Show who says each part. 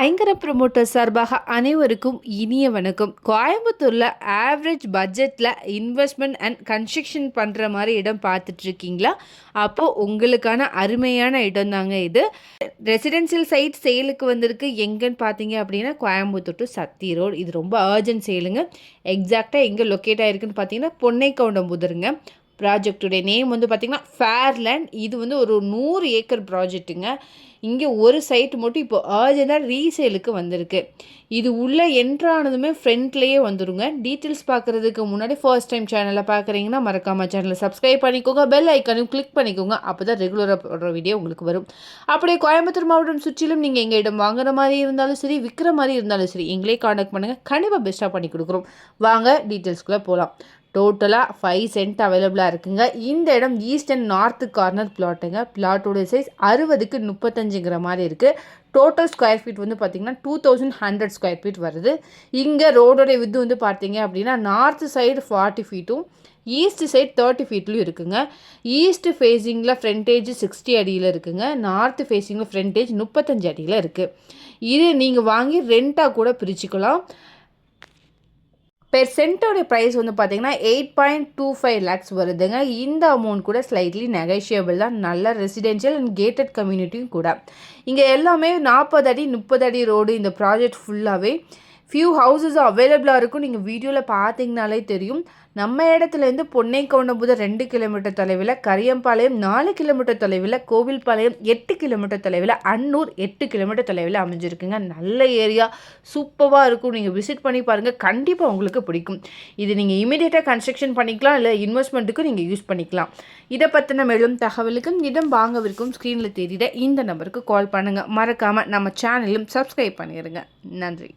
Speaker 1: ஐங்கர promoter சார்பாக அனைவருக்கும் இனிய வணக்கம். கோயம்புத்தூரில் ஆவரேஜ் பட்ஜெட்டில் இன்வெஸ்ட்மெண்ட் அண்ட் கன்ஸ்ட்ரக்ஷன் பண்ணுற மாதிரி இடம் பார்த்துட்ருக்கீங்களா? அப்போது உங்களுக்கான அருமையான இடம் தாங்க இது. ரெசிடென்சியல் சைட் சேலுக்கு வந்திருக்கு. எங்கன்னு பார்த்தீங்க அப்படின்னா கோயம்புத்தூர் டு சத்தி ரோடு. இது ரொம்ப அர்ஜென்ட் சேலுங்க. எக்ஸாக்டாக எங்கே லொக்கேட் ஆகிருக்குன்னு பார்த்தீங்கன்னா பொன்னைக்கவுண்டம்புதருங்க. ப்ராஜெக்டுடைய நேம் வந்து பார்த்திங்கன்னா ஃபேர்லேண்ட். இது வந்து ஒரு 100 ஏக்கர் ப்ராஜெக்ட்டுங்க. இங்கே ஒரு சைட் மட்டும் இப்போ அர்ஜென்ட்டாக ரீசேலுக்கு வந்திருக்கு. இது உள்ளே என்ட்ரானதுமே ஃப்ரண்ட்லேயே வந்துடுங்க. டீட்டெயில்ஸ் பார்க்குறதுக்கு முன்னாடி ஃபர்ஸ்ட் டைம் சேனலை பார்க்குறீங்கன்னா மறக்காமல் சேனலை சப்ஸ்கிரைப் பண்ணிக்கோங்க, பெல் ஐக்கானையும் கிளிக் பண்ணிக்கோங்க. அப்போ தான் ரெகுலராக போடுற வீடியோ உங்களுக்கு வரும். அப்படியே கோயம்புத்தூர் மாவட்டம் சுற்றிலும் நீங்கள் எங்கள் இடம் வாங்குற மாதிரி இருந்தாலும் சரி, விற்கிற மாதிரி இருந்தாலும் சரி, எங்களே காண்டாக்ட் பண்ணுங்கள். கண்டிப்பாக பெஸ்ட்டாக பண்ணி கொடுக்குறோம். வாங்க டீட்டெயில்ஸ்குள்ளே போகலாம். டோட்டலாக 5 சென்ட் அவைலபிளாக இருக்குங்க. இந்த இடம் ஈஸ்ட் அண்ட் நார்த்து கார்னர் பிளாட்டுங்க. பிளாட்டோட சைஸ் 60க்கு 35ங்கிற மாதிரி இருக்குது. டோட்டல் ஸ்கொயர் ஃபீட் வந்து பார்த்திங்கன்னா 2100 ஸ்கொயர் ஃபீட் வருது. இங்கே ரோடோடைய வித்து வந்து பார்த்தீங்க அப்படின்னா நார்த்து சைடு 40 ஃபீட்டும் ஈஸ்ட் சைட் 30 ஃபீட்லையும் இருக்குங்க. ஈஸ்ட் ஃபேஸிங்கில் ஃப்ரண்டேஜ் 60 அடியில் இருக்குங்க. நார்த்து ஃபேஸிங்கில் ஃப்ரண்டேஜ் 35 அடியில் இருக்குது. இது நீங்கள் வாங்கி ரெண்ட்டாக கூட பிரிச்சுக்கலாம். பெர் சென்ட்டோடைய ப்ரைஸ் வந்து பார்த்தீங்கன்னா 8.25 லேக்ஸ் வருதுங்க. இந்த அமௌண்ட் கூட ஸ்லைட்லி நெகோஷியபிள் தான். நல்ல ரெசிடென்ஷியல் அண்ட் கேட்டட் கம்யூனிட்டியும் கூட. இங்கே எல்லாமே 40 அடி 30 அடி ரோடு. இந்த ப்ராஜெக்ட் ஃபுல்லாகவே ஃபியூ ஹவுசஸ் அவைலபிளாக இருக்கும். நீங்கள் வீடியோவில் பார்த்தீங்கனாலே தெரியும். நம்ம இடத்துலேருந்து பொன்னைக்கவுண்டம்புதர் 2 கிலோமீட்டர் தொலைவில், கரியம்பாளையம் 4 கிலோமீட்டர் தொலைவில், கோவில்பாளையம் 8 கிலோமீட்டர் தொலைவில், அன்னூர் 8 கிலோமீட்டர் தொலைவில் அமைஞ்சிருக்குங்க. நல்ல ஏரியா, சூப்பராக இருக்கும். நீங்கள் விசிட் பண்ணி பாருங்கள், கண்டிப்பாக உங்களுக்கு பிடிக்கும். இது நீங்கள் இமீடியட்டாக கன்ஸ்ட்ரக்ஷன் பண்ணிக்கலாம், இல்லை இன்வெஸ்ட்மெண்ட்டுக்கும் நீங்கள் யூஸ் பண்ணிக்கலாம். இதை பற்றின மேலும் தகவலுக்கும் இடம் வாங்கவிருக்கும் ஸ்க்ரீனில் தெரியுற இந்த நம்பருக்கு கால் பண்ணுங்கள். மறக்காமல் நம்ம சேனலையும் சப்ஸ்கிரைப் பண்ணிடுங்க. நன்றி.